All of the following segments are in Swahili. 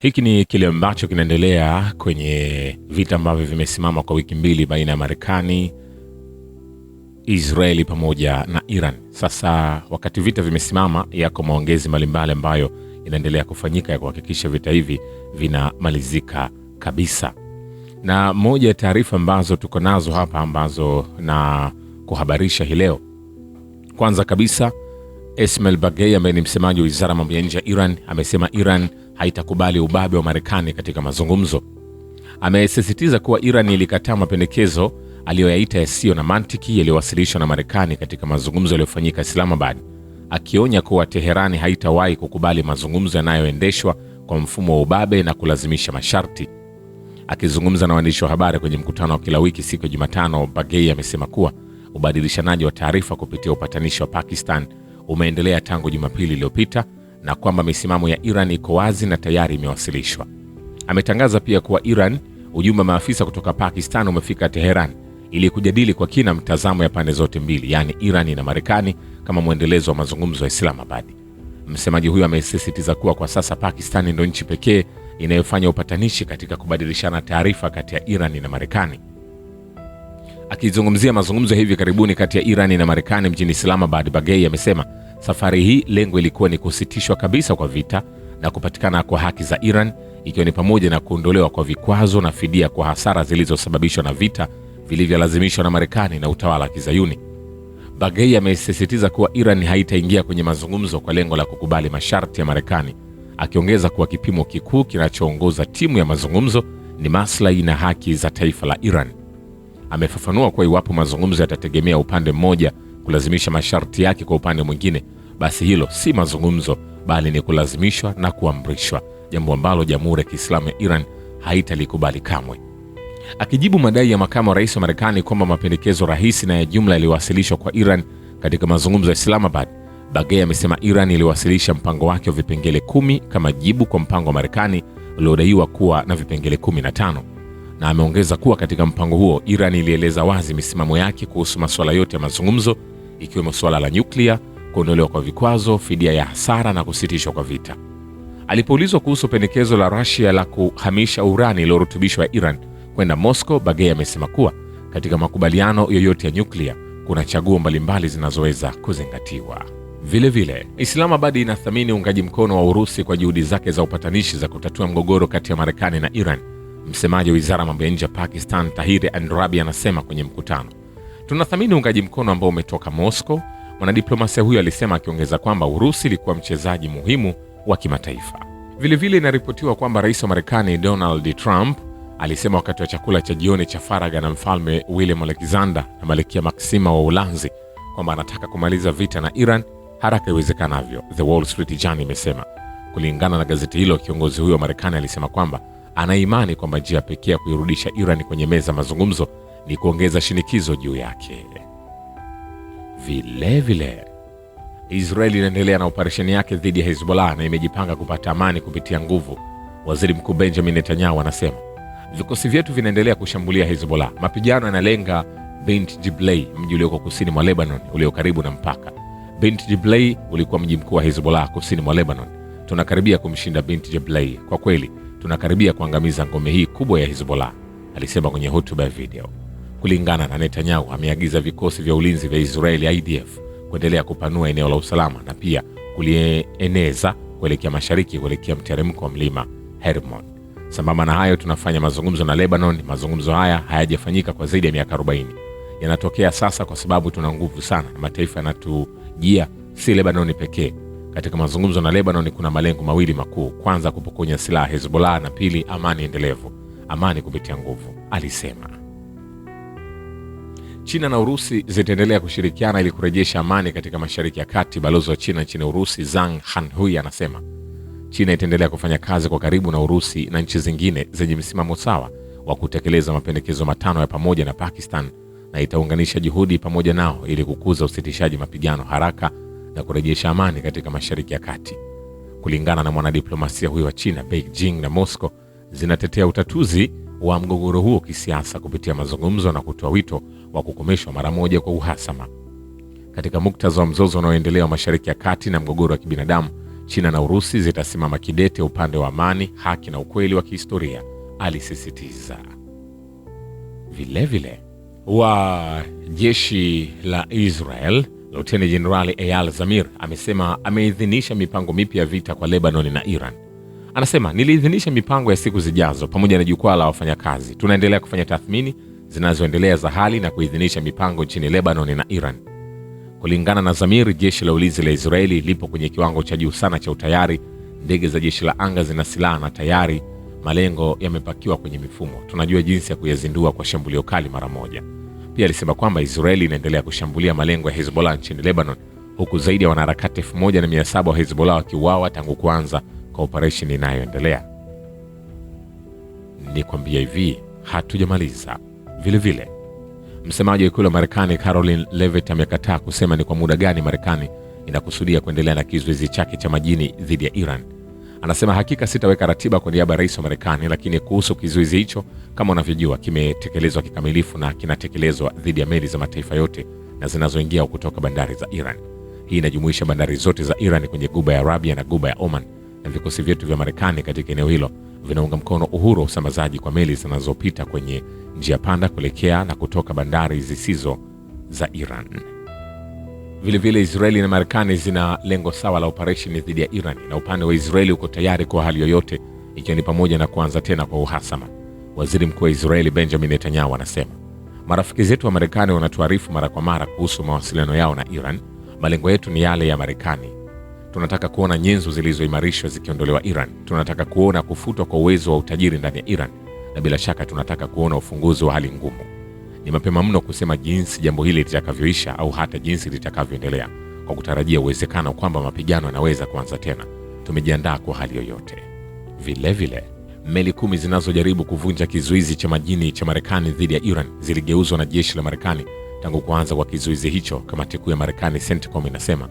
Hiki ni kile ambacho kinaendelea kwenye vita ambavyo vimesimama kwa wiki mbili baina ya Marekani, Israeli pamoja na Iran. Sasa wakati vita vimesimama, yako maongezi mbalimbali ambayo inaendelea kufanyika ya kuhakikisha vita hivi vinamalizika kabisa. Na moja ya taarifa ambazo tuko nazo hapa ambazo na kuhabarisha hii leo. Kwanza kabisa, Esmail Bagei ambaye ni msemaji wa Wizara ya Mambo ya Nje ya Iran amesema Iran haitakubali ubabe wa Marekani katika mazungumzo. Amesisitiza kuwa Iran ilikataa mapendekezo aliyoyaita yasiyo na mantiki yaliyowasilishwa na Marekani katika mazungumzo yaliyofanyika Islamabad, akionya kuwa Teherani haitawahi kukubali mazungumzo yanayoendeshwa kwa mfumo wa ubabe na kulazimisha masharti. Akizungumza na waandishi wa habari kwenye mkutano wa kila wiki siku ya Jumatano, Bagei amesema kuwa ubadilishanaji wa taarifa kupitia upatanishi wa Pakistan umeendelea tangu Jumapili iliyopita na kwamba misimamo ya Iran iko wazi na tayari imewasilishwa. Ametangaza pia kuwa ujumbe wa maafisa kutoka Pakistan umefika Teheran ili kujadili kwa kina mtazamo ya pande zote mbili, yani Iran na Marekani, kama mwendelezo wa mazungumzo ya Islamabad. Msemaji huyo amesisitiza kuwa kwa sasa Pakistan ndio nchi pekee inayofanya upatanishi katika kubadilishana taarifa kati ya Iran na Marekani. Akizungumzia mazungumzo hivi karibuni kati ya Iran na Marekani mjini Islamabad, Bagei amesema safari hii lengo ilikuwa ni kusitishwa kabisa kwa vita na kupatikana kwa haki za Iran, ikiwa ni pamoja na kuondolewa kwa vikwazo na fidia kwa hasara zilizosababishwa na vita vilivyolazimishwa na Marekani na utawala wa Kizayuni. Bagei amesisitiza kuwa Iran haitaingia kwenye mazungumzo kwa lengo la kukubali masharti ya Marekani, akiongeza kuwa kipimo kikuu kinachoongoza timu ya mazungumzo ni maslahi na haki za taifa la Iran. Amefafanua kuwa iwapo mazungumzo yatategemea upande mmoja kulazimisha masharti yake kwa upande mwingine, basi hilo si mazungumzo bali ni kulazimishwa na kuamrishwa, jambo ambalo Jamhuri ya Kiislamu ya Iran haitalikubali kamwe. Akijibu madai ya makamu wa rais wa Marekani kwamba mapendekezo rahisi na ya jumla yaliwasilishwa kwa Iran katika mazungumzo ya Islamabad, Bagei amesema Iran iliwasilisha mpango wake wa vipengele 10 kama jibu kwa mpango wa Marekani uliodaiwa kuwa na vipengele 15. Na ameongeza kuwa katika mpango huo Iran ilieleza wazi misimamo yake kuhusu masuala yote ya mazungumzo, ikiwemo suala la nyuklia, kuondolewa kwa vikwazo, fidia ya hasara na kusitishwa kwa vita. Alipoulizwa kuhusu pendekezo la Russia la kuhamisha urani iliyorutubishwa ya Iran kwenda Moscow, Bagei amesema kuwa katika makubaliano yoyote ya nyuklia kuna chaguo mbalimbali zinazoweza kuzingatiwa. Vile Islamabad inathamini uungaji mkono wa Urusi kwa juhudi zake za upatanishi za kutatua mgogoro kati ya Marekani na Iran. Msemaji wa Wizara ya Mambo ya Nje ya Pakistan, Tahir Andrabi, anasema kwenye mkutano, tunathamini uungaji mkono ambao umetoka Moscow, mwanadiplomasia huyo alisema, akiongeza kwamba Urusi ilikuwa mchezaji muhimu wa kimataifa. Vile inaripotiwa kwamba rais wa Marekani Donald Trump alisema wakati wa chakula cha jioni cha faragha na mfalme William Alexander na Malkia Maxima wa Uholanzi kwamba anataka kumaliza vita na Iran haraka iwezekanavyo, The Wall Street Journal imesema. Kulingana na gazeti hilo, kiongozi huyo wa Marekani alisema kwamba ana imani kwamba njia pekee ya kuirudisha Iran kwenye meza mazungumzo ni kuongeza shinikizo juu yake. Vile Israeli inaendelea na operesheni yake dhidi ya Hezbollah na imejipanga kupata amani kupitia nguvu. Waziri Mkuu Benjamin Netanyahu anasema, vikosi vyetu vinaendelea kushambulia Hezbollah. Mapigano yanalenga Beit Jiblain, mji ulioko kusini mwa Lebanon ulio karibu na mpaka. Beit Jiblain ulikuwa mji mkuu wa Hezbollah kusini mwa Lebanon. Tunakaribia kumshinda Beit Jiblain. Kwa kweli, tunakaribia kuangamiza ngome hii kubwa ya Hezbollah, alisema kwenye hotuba ya video. Kulingana na Netanyahu, ameagiza vikosi vya ulinzi vya Israeli IDF kuendelea kupanua eneo la usalama na pia kulieneza kuelekea mashariki kuelekea mteremko wa mlima Hermon. Sambamba na hayo, tunafanya mazungumzo na Lebanon. Mazungumzo haya hayajafanyika kwa zaidi ya miaka 40. Yanatokea sasa kwa sababu tuna nguvu sana na mataifa yanatujia, si Lebanon pekee. Katika mazungumzo na Lebanon kuna malengo mawili makuu: kwanza, kupokonya silaha Hezbollah, na pili, amani endelevu, amani kupitia nguvu, alisema. China na Urusi zitaendelea kushirikiana ili kurejesha amani katika Mashariki ya Kati. Balozi wa China nchini Urusi Zhang Hanhui anasema China itaendelea kufanya kazi kwa karibu na Urusi na nchi zingine zenye msimamo sawa wa kutekeleza mapendekezo 5 ya pamoja na Pakistan, na itaunganisha juhudi pamoja nao ili kukuza usitishaji mapigano haraka na kurejesha amani katika Mashariki ya Kati. Kulingana na mwanadiplomasia huyo wa China, Beijing na Moscow zinatetea utatuzi wa mgogoro huo kisiasa kupitia mazungumzo na kutoa wito wa kukomeshwa mara moja kwa uhasama. Katika muktadha wa mzozo unaoendelea wa Mashariki ya Kati na mgogoro wa kibinadamu, China na Urusi zitasimama kidete upande wa amani, haki na ukweli wa kihistoria, alisisitiza. Vilevile wa jeshi la Israel Luteni Jenerali Eyal Zamir amesema ameidhinisha mipango mipya ya vita kwa Lebanon na Iran. Anasema, niliidhinisha mipango ya siku zijazo pamoja na jukwaa la wafanyakazi. Tunaendelea kufanya tathmini zinazoendelea za hali na kuidhinisha mipango nchini Lebanon na Iran. Kulingana na Zamir, jeshi la ulinzi la Israeli lipo kwenye kiwango cha juu sana cha utayari. Ndege za jeshi la anga zina silaha na tayari malengo yamepakiwa kwenye mifumo. Tunajua jinsi ya kuyazindua kwa shambulio kali mara moja. Pia alisema kwamba Israeli inaendelea kushambulia malengo ya Hezbollah nchini Lebanon, huku zaidi ya wanaharakati 1700 wa Hezbollah wakiuawa tangu kuanza kwa operesheni inayoendelea. Nikwambia hivi, hatujamaliza. Vilevile, msemaji wa ikulu ya Marekani Caroline Levitt amekataa kusema ni kwa muda gani Marekani inakusudia kuendelea na kizuizi chake cha majini dhidi ya Iran. Anasema, hakika sitaweka ratiba kwa niaba ya rais wa Marekani, lakini kuhusu kizuizi hicho, kama unavyojua, kimetekelezwa kikamilifu na kinatekelezwa dhidi ya meli za mataifa yote na zinazoingia au kutoka bandari za Iran. Hii inajumuisha bandari zote za Iran kwenye Ghuba ya Arabia na Ghuba ya Oman, na vikosi vyetu vya Marekani katika eneo hilo vinaunga mkono uhuru wa usambazaji kwa meli zinazopita kwenye njia panda kuelekea na kutoka bandari zisizo za Iran. Vilevile, Israeli na Marekani zina lengo sawa la operesheni dhidi ya Iran, na upande wa Israeli uko tayari kwa hali yoyote, ikiwa ni pamoja na kuanza tena kwa uhasama. Waziri Mkuu wa Israeli Benjamin Netanyahu anasema, marafiki zetu wa Marekani wanatuarifu mara kwa mara kuhusu mawasiliano yao na Iran. Malengo yetu ni yale ya Marekani. Tunataka kuona nyenzo zilizoimarishwa zikiondolewa Iran. Tunataka kuona kufutwa kwa uwezo wa utajiri ndani ya Iran, na bila shaka tunataka kuona ufunguzi wa hali ngumu. Ni mapema mno kusema jinsi jambo hili litakavyoisha au hata jinsi litakavyoendelea, kwa kutarajia uwezekano kwamba mapigano yanaweza kuanza tena. Tumejiandaa kwa hali yoyote. Vilevile, meli 10 zinazojaribu kuvunja kizuizi cha majini cha Marekani dhidi ya Iran ziligeuzwa na jeshi la Marekani tangu kuanza kwa kizuizi hicho. Kamati kuu ya Marekani CENTCOM inasema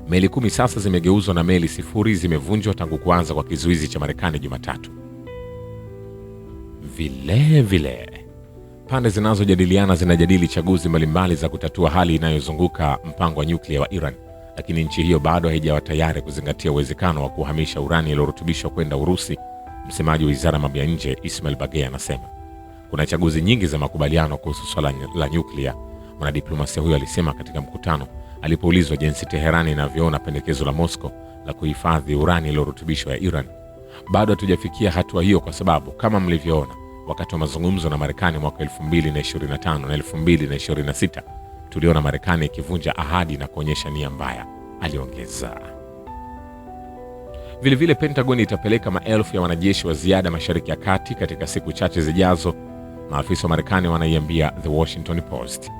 meli 10 sasa zimegeuzwa na meli 0 zimevunjwa tangu kuanza kwa kizuizi cha Marekani Jumatatu. Vilevile, pande zinazojadiliana zinajadili chaguzi mbalimbali za kutatua hali inayozunguka mpango wa nyuklia wa Iran, lakini nchi hiyo bado haijawa tayari kuzingatia uwezekano wa kuhamisha urani iliyorutubishwa kwenda Urusi. Msemaji wa Wizara ya Mambo ya Nje Ismail Bagei anasema kuna chaguzi nyingi za makubaliano kuhusu swala la nyuklia. Mwanadiplomasia huyo alisema katika mkutano alipoulizwa jinsi Teherani inavyoona pendekezo la Moscow la kuhifadhi urani iliyorutubishwa ya Iran. Bado hatujafikia hatua hiyo kwa sababu kama mlivyoona wakati wa mazungumzo na Marekani mwaka 2025 na 2026 tuliona Marekani ikivunja ahadi na kuonyesha nia mbaya, aliongeza. Vilevile, Pentagon itapeleka maelfu ya wanajeshi wa ziada Mashariki ya Kati katika siku chache zijazo, maafisa wa Marekani wanaiambia The Washington Post.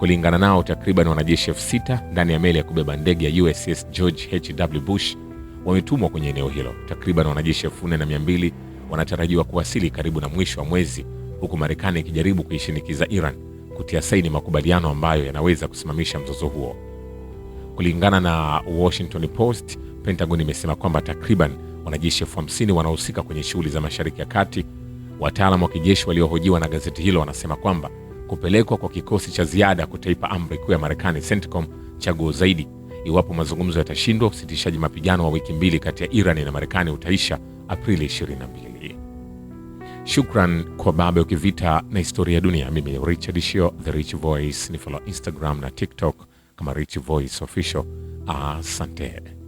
Kulingana nao, takriban wanajeshi 6,000 ndani ya meli ya kubeba ndege ya USS George H.W. Bush wametumwa kwenye eneo hilo. Takriban wanajeshi 4,200 wanatarajiwa kuwasili karibu na mwisho wa mwezi, huku Marekani ikijaribu kuishinikiza Iran kutia saini makubaliano ambayo yanaweza kusimamisha mzozo huo. Kulingana na Washington Post, Pentagon imesema kwamba takriban wanajeshi 50,000 wanahusika kwenye shughuli za Mashariki ya Kati. Wataalamu wa kijeshi waliohojiwa na gazeti hilo wanasema kwamba kupelekwa kwa kikosi cha ziada kutaipa amri kuu ya Marekani CENTCOM chaguo zaidi. Iwapo mazungumzo yatashindwa, usitishaji mapigano wa wiki 2 kati ya Iran na Marekani utaisha Aprili 22. Shukran kwa Baba Ukivita na Historia ya Dunia. Mimi ni Richard Shio, The Rich Voice. Ni follow Instagram na TikTok kama Rich Voice Official. Asante.